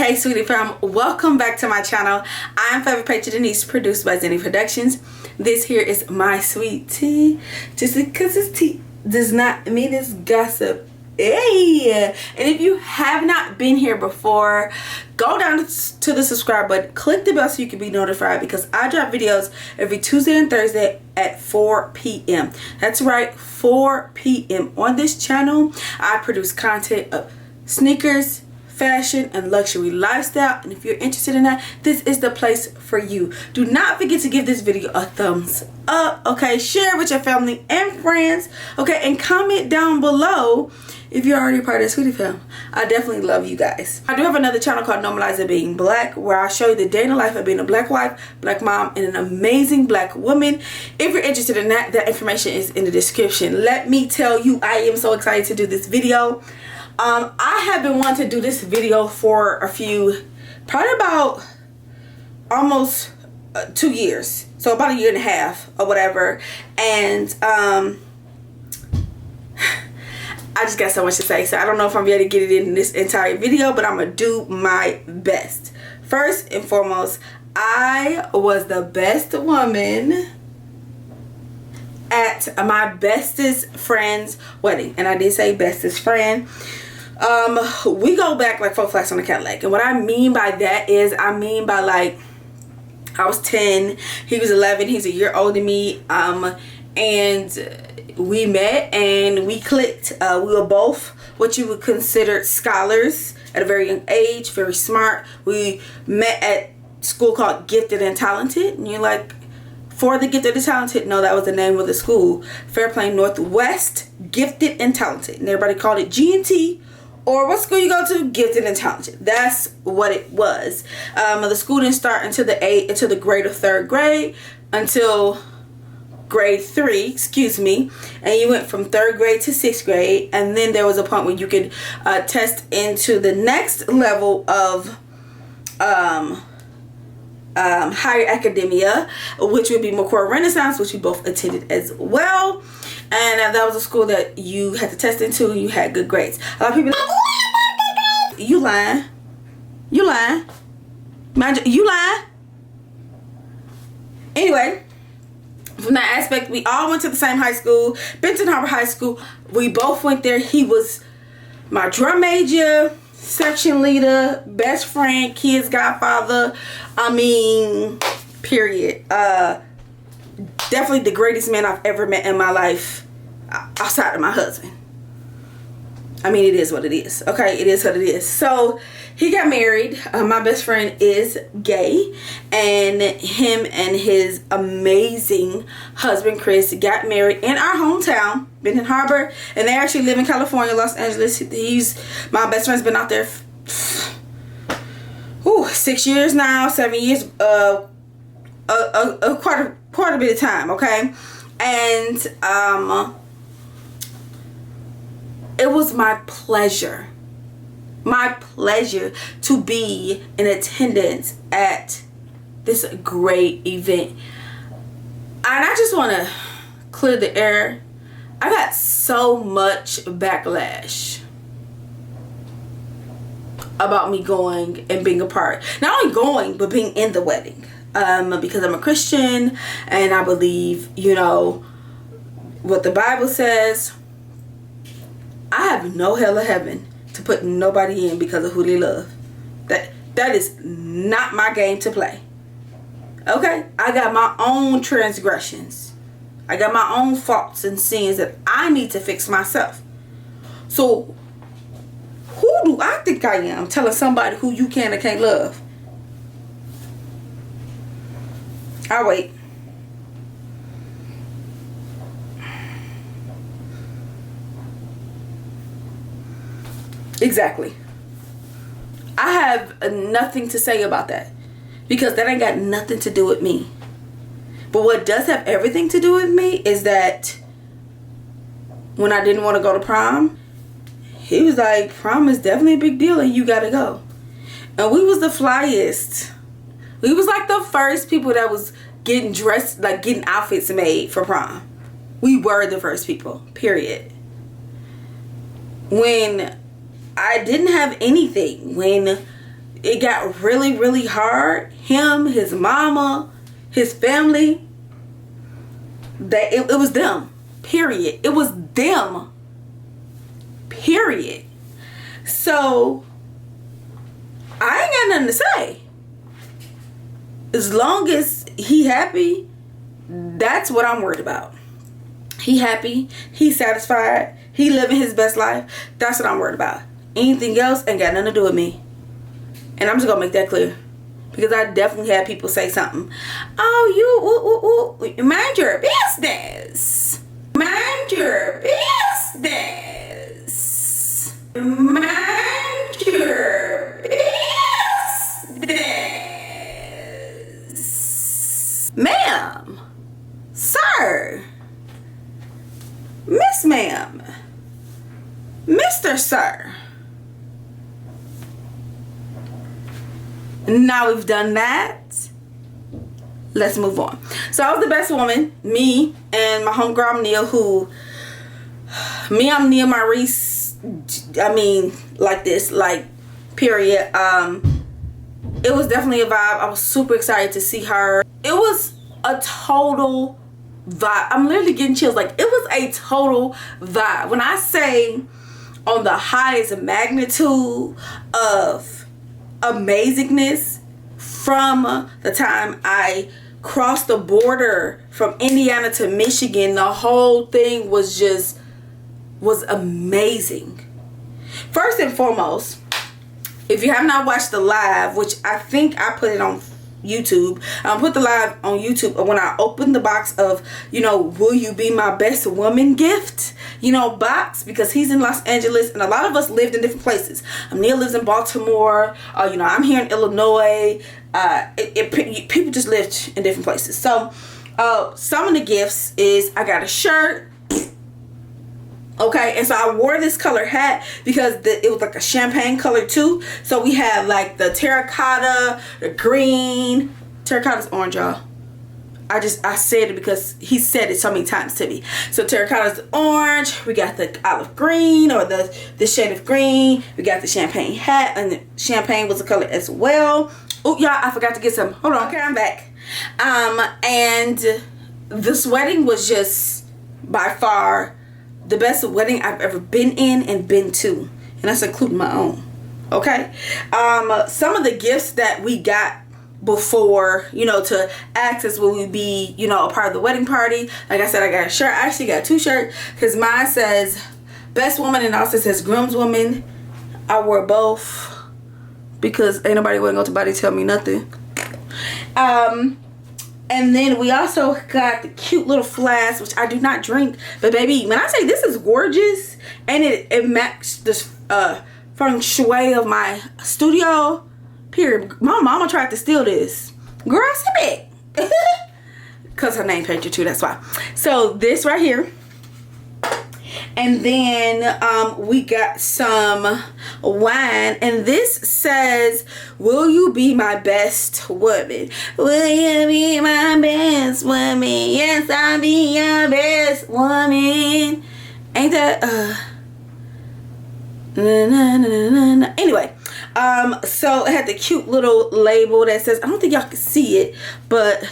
Hey sweetie fam, welcome back to my channel. I'm favorite patron Denise, produced by Zenny Productions. This here is my sweet tea. Just because it's tea does not mean it's gossip. Hey, and if you have not been here before, go down to the subscribe button, click the bell so you can be notified, because I drop videos every Tuesday and Thursday at 4 p.m. That's right, 4 p.m. on this channel. I produce content of sneakers, fashion, and luxury lifestyle, and if you're interested in that, this is the place for you. Do not forget to give this video a thumbs up, okay? Share with your family and friends, okay? And comment down below if you're already part of the sweetie fam. I definitely love you guys. I do have another channel called Normalize Being Black, where I show you the day in the life of being a black wife, black mom, and an amazing black woman. If you're interested in that, that information is in the description. Let me tell you, I am so excited to do this video. I have been wanting to do this video for probably about almost 2 years, so about a year and a half or whatever, and I just got so much to say, so I don't know if I'm ready to get it in this entire video, but I'm gonna do my best. First and foremost, I was the best woman at my bestest friend's wedding, and I did say bestest friend. We go back like 4 flats on the Cadillac, and what I mean by that is, I mean by, like, I was 10, he was 11, he's a year older than me, and we met and we clicked. We were both what you would consider scholars at a very young age, very smart. We met at school called Gifted and Talented, and you're like, for the Gifted and Talented? No, that was the name of the school, Fairplain Northwest Gifted and Talented, and everybody called it G&T, or what school you go to? Gifted and Talented. That's what it was. The school didn't start until the grade of 3rd grade, until grade 3, excuse me, and you went from 3rd grade to 6th grade, and then there was a point where you could test into the next level of higher academia, which would be McCoy Renaissance, which we both attended as well. And that was a school that you had to test into, and you had good grades. A lot of people like, you lying, you lying, you lying. Anyway, from that aspect, we all went to the same high school, Benton Harbor High School. We both went there. He was my drum major, section leader, best friend, kids godfather. I mean, period. Definitely the greatest man I've ever met in my life, outside of my husband. I mean, it is what it is. Okay, it is what it is. So he got married. My best friend is gay, and him and his amazing husband Chris got married in our hometown, Benton Harbor, and they actually live in California, Los Angeles. My best friend's been out there 6 years now, 7 years, quite a bit of time, okay? And it was my pleasure to be in attendance at this great event. And I just want to clear the air. I got so much backlash about me going and being a part, not only going, but being in the wedding, because I'm a Christian and I believe, you know, what the Bible says. I have no hell of heaven to put nobody in because of who they love. That is not my game to play. Okay? I got my own transgressions. I got my own faults and sins that I need to fix myself. So who do I think I am telling somebody who you can or can't love? I'll wait. Exactly. I have nothing to say about that, because that ain't got nothing to do with me. But what does have everything to do with me is that when I didn't want to go to prom, he was like, prom is definitely a big deal and you gotta go. And we was the flyest. We was like the first people that was getting dressed, like getting outfits made for prom. We were the first people, period. When I didn't have anything, when it got really, really hard, him, his mama, his family, it was them. Period. It was them. Period. So I ain't got nothing to say. As long as he happy, that's what I'm worried about. He happy, he satisfied, he living his best life. That's what I'm worried about. Anything else ain't got nothing to do with me. And I'm just gonna make that clear, because I definitely had people say something. Oh, you mind your business. Mind your business. Mind your business. Ma'am, sir, Miss Ma'am, Mr. Sir. Now we've done that, let's move on. So I was the best woman, me and my homegirl Neil, I'm Neil Maurice, I mean, like this, like, period. It was definitely a vibe. I was super excited to see her. It was a total vibe. I'm literally getting chills. Like, it was a total vibe. When I say on the highest magnitude of amazingness, from the time I crossed the border from Indiana to Michigan, the whole thing was amazing. First and foremost, if you have not watched the live, which I think I put it on YouTube, put the live on YouTube when I opened the box of, will you be my best woman gift, box, because he's in Los Angeles and a lot of us lived in different places. Neil lives in Baltimore, I'm here in Illinois. People just lived in different places. So some of the gifts is I got a shirt. Okay, and so I wore this color hat because it was like a champagne color too. So we have like the terracotta, the green. Terracotta's orange, y'all. I said it because he said it so many times to me. So terracotta's orange. We got the olive green, or the shade of green. We got the champagne hat, and the champagne was a color as well. Oh, y'all, I forgot to get some. Hold on, okay, I'm back. And this wedding was just by far the best wedding I've ever been in and been to, and that's including my own. Okay, some of the gifts that we got before, to ask us will we be, a part of the wedding party. Like I said, I got a shirt. I actually got two shirts, because mine says best woman and also says groomswoman. I wore both because ain't nobody wasn't going to body tell me nothing. And then we also got the cute little flask, which I do not drink. But baby, when I say this is gorgeous, and it matched this feng shui of my studio, period. My mama tried to steal this. Girl, sip it. Because her name picture too, that's why. So this right here. And then we got some wine, and this says, will you be my best woman? Will you be my best woman? Yes, I'll be your best woman. Ain't that na, na, na, na, na. Anyway, so it had the cute little label that says, I don't think y'all can see it, but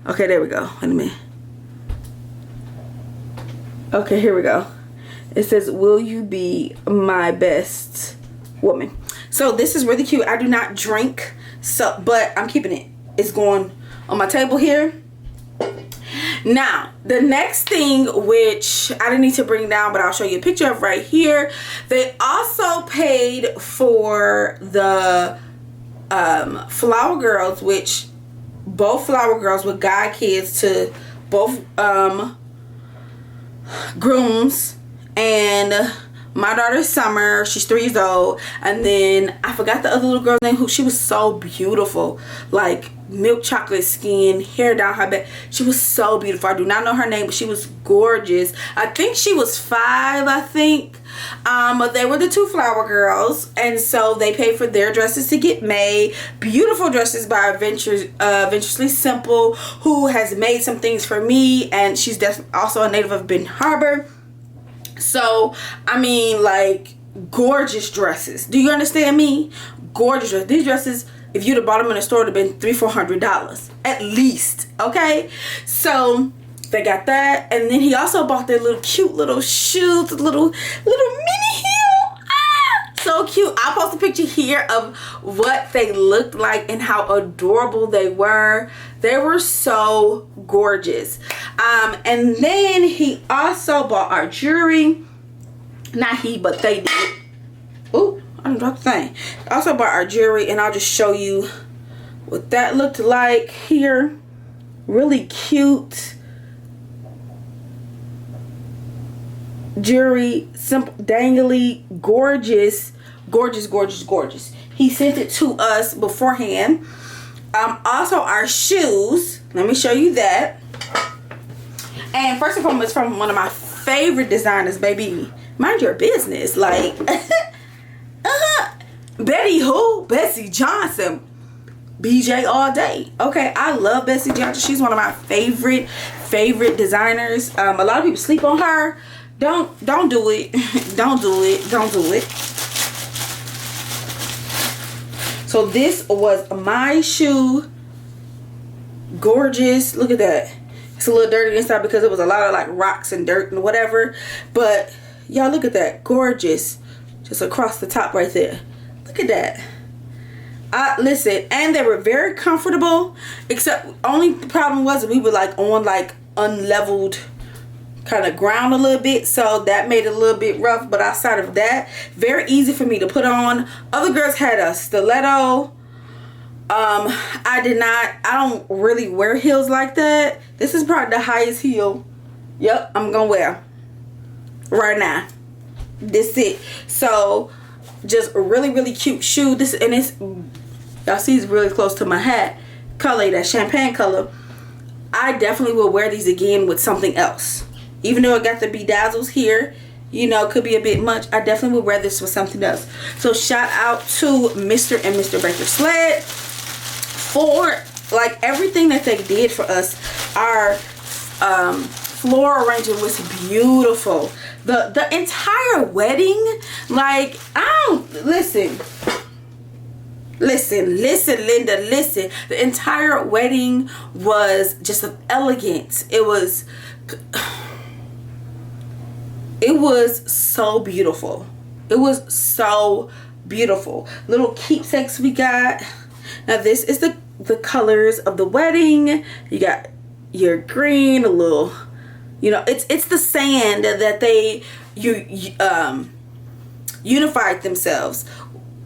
okay, there we go. Wait a minute. Okay, here we go. It says, will you be my best woman? So this is really cute. I do not drink, so but I'm keeping it. It's going on my table here. Now, the next thing, which I didn't need to bring down, but I'll show you a picture of right here. They also paid for the flower girls, which both flower girls were guy kids to both grooms, and my daughter Summer, she's 3 years old, and then I forgot the other little girl's name, who she was so beautiful, like milk chocolate skin, hair down her back. She was so beautiful. I do not know her name, but she was gorgeous. I think she was 5, I think. But they were the 2 flower girls, and so they paid for their dresses to get made. Beautiful dresses by Adventurously Simple, who has made some things for me, and she's also a native of Benton Harbor. So I mean, like, gorgeous dresses. Do you understand me? Gorgeous dresses. These dresses, if you'd have bought them in the store, would have been $300-400 at least. Okay, so they got that, and then he also bought their little cute little shoes, little mini heel. So cute. I'll post a picture here of what they looked like and how adorable they were. They were so gorgeous. And then he also bought our jewelry. Not he, but they did. Ooh, I done dropped the thing. Also bought our jewelry, and I'll just show you what that looked like here. Really cute jewelry, simple, dangly, gorgeous. He sent it to us beforehand. Also our shoes. Let me show you that. And first and foremost, from one of my favorite designers, baby. Mind your business. Like, Betty who? Bessie Johnson. BJ all day. Okay, I love Bessie Johnson. She's one of my favorite designers. A lot of people sleep on her. Don't do it. Don't do it. So this was my shoe. Gorgeous. Look at that. It's a little dirty inside because it was a lot of like rocks and dirt and whatever. But y'all, look at that. Gorgeous. Just across the top right there. Look at that. Listen, and they were very comfortable. Except only problem was we were like on like unleveled kind of ground a little bit, so that made it a little bit rough. But outside of that, very easy for me to put on. Other girls had a stiletto. I don't really wear heels like that. This is probably the highest heel I'm gonna wear right now. This it. So just a really cute shoe. This, and it's, y'all see, it's really close to my hat color, that champagne color. I definitely will wear these again with something else. Even though it got the bedazzles here, you know, could be a bit much, I definitely would wear this with something else. So shout out to Mr. and Mr. Baker Sled for like everything that they did for us. Our floral arrangement was beautiful. The entire wedding, like, listen, Linda, listen. The entire wedding was just elegant. It was so beautiful. It was so beautiful. Little keepsakes we got. Now this is the colors of the wedding. You got your green, a little, you know, it's the sand that they unified themselves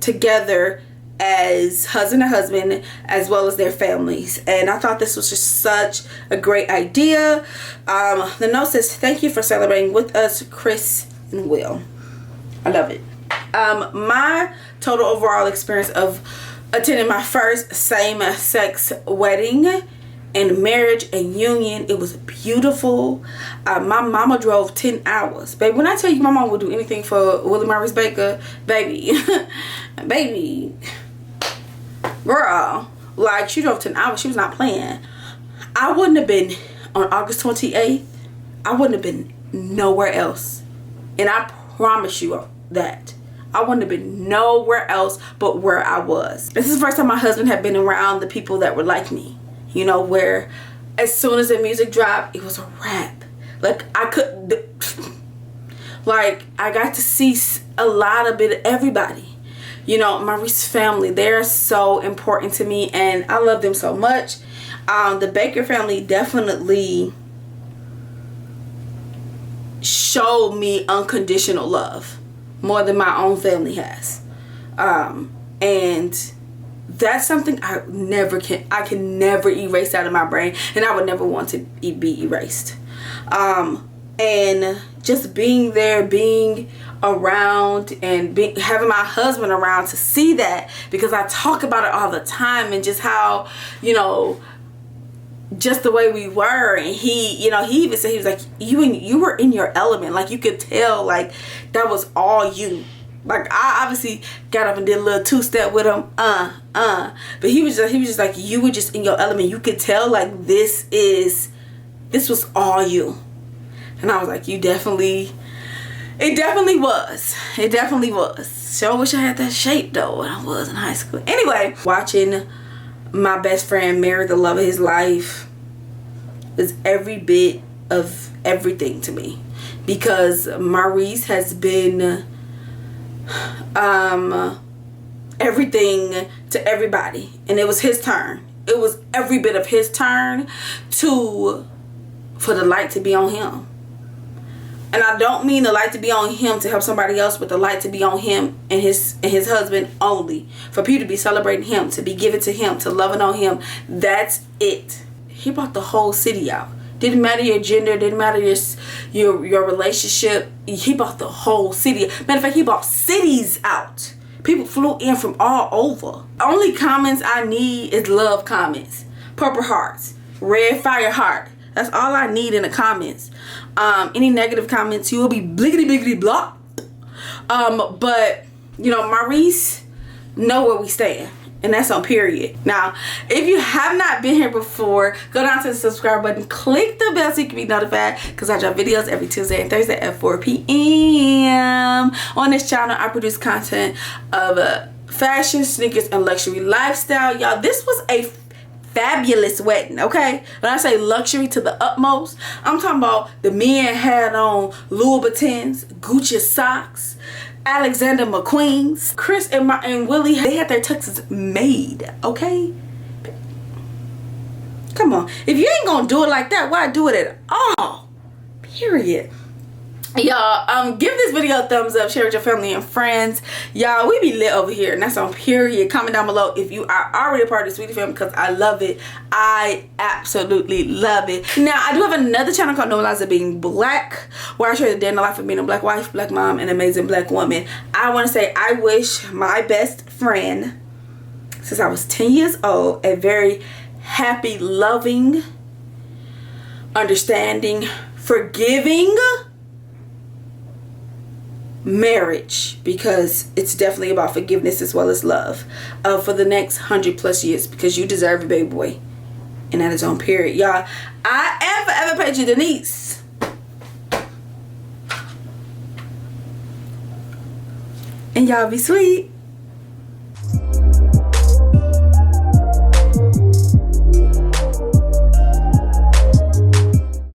together as husband and husband, as well as their families. And I thought this was just such a great idea. The note says, thank you for celebrating with us, Chris and Will. I love it. My total overall experience of attending my first same-sex wedding and marriage and union, it was beautiful. My mama drove 10 hours. Baby, when I tell you my mom would do anything for Willie Maurice Baker, baby, baby, girl, like, she drove 10 hours. She was not playing. I wouldn't have been, on August 28th, I wouldn't have been nowhere else. And I promise you that. I wouldn't have been nowhere else but where I was. This is the first time my husband had been around the people that were like me. You know, where as soon as the music dropped, it was a wrap. Like, I got to see a lot of everybody. You know, my Reese family, they're so important to me, and I love them so much. The Baker family definitely showed me unconditional love more than my own family has. And that's something I can never erase out of my brain, and I would never want to be erased. And just being there, being around, and having my husband around to see that, because I talk about it all the time, and just how, you know, just the way we were. And he, you know, he even said, he was like, you were in your element. Like, you could tell, like, that was all you. Like, I obviously got up and did a little two-step with him, but he was just like, you were just in your element. You could tell, like, this was all you. And I was like, you definitely It definitely was. It definitely was. Sure wish I had that shape though when I was in high school. Anyway, watching my best friend marry the love of his life was every bit of everything to me, because Maurice has been everything to everybody, and it was his turn. It was every bit of his turn for the light to be on him. And I don't mean the light to be on him to help somebody else, but the light to be on him and his husband only. For people to be celebrating him, to be given to him, to loving on him. That's it. He brought the whole city out. Didn't matter your gender, didn't matter your relationship. He brought the whole city. Matter of fact, he brought cities out. People flew in from all over. Only comments I need is love comments. Purple hearts. Red fire heart. That's all I need in the comments. Any negative comments, you will be bliggity block. But you know, Maurice know where we stand, and that's on period. Now, if you have not been here before, go down to the subscribe button, click the bell so you can be notified, because I drop videos every Tuesday and Thursday at 4 p.m. On this channel, I produce content of fashion, sneakers, and luxury lifestyle. Y'all, this was a fabulous wedding, okay? When I say luxury to the utmost, I'm talking about the men had on Louis Vuittons, Gucci socks, Alexander McQueen's. Chris and Willie, they had their tuxes made, okay? Come on, if you ain't gonna do it like that, why do it at all? Period. Y'all, give this video a thumbs up, share with your family and friends. Y'all, we be lit over here, and that's on period. Comment down below if you are already a part of the Sweetie family, because I love it. I absolutely love it. Now, I do have another channel called Normalize Being Black, where I share the day in the life of being a black wife, black mom, and amazing black woman. I want to say I wish my best friend, since I was 10 years old, a very happy, loving, understanding, forgiving marriage, because it's definitely about forgiveness as well as love, for the next 100+ years, because you deserve it, baby boy, and that is on period. Y'all, I am forever Patra Denise, and y'all be sweet.